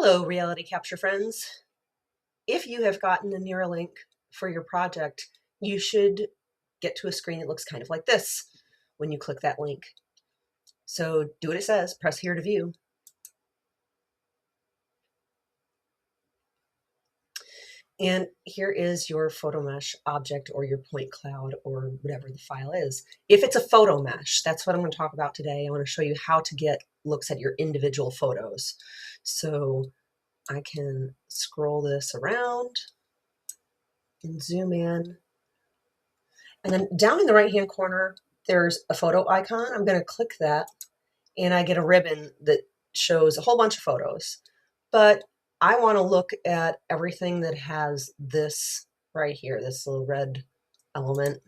Hello, reality capture friends. If you have gotten a Nira link for your project, you should get to a screen that looks kind of like this when you click that link. So do what it says, press here to view. And here is your photomesh object or your point cloud or whatever the file is. If it's a photomesh, that's what I'm going to talk about today. I want to show you how to get looks at your individual photos. So I can scroll this around and zoom in. And then down in the right-hand corner, there's a photo icon. I'm going to click that, and I get a ribbon that shows a whole bunch of photos. But I want to look at everything that has this right here, this little red element.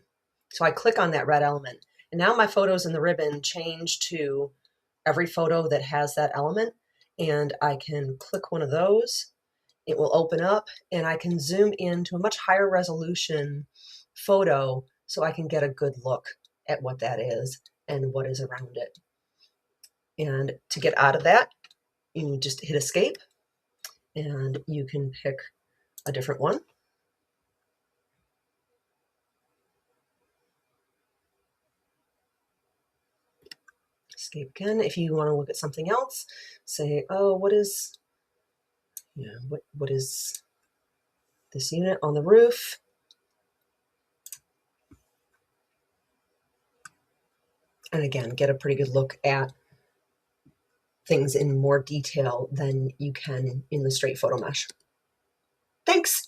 So I click on that red element, and now my photos in the ribbon change to every photo that has that element, and I can click one of those. It will open up, and I can zoom into a much higher resolution photo so I can get a good look at what that is and what is around it. And to get out of that, you just hit escape and you can pick a different one. Escape again. If you want to look at something else, say, oh, what is this unit on the roof? And again, get a pretty good look at things in more detail than you can in the straight photo mesh. Thanks.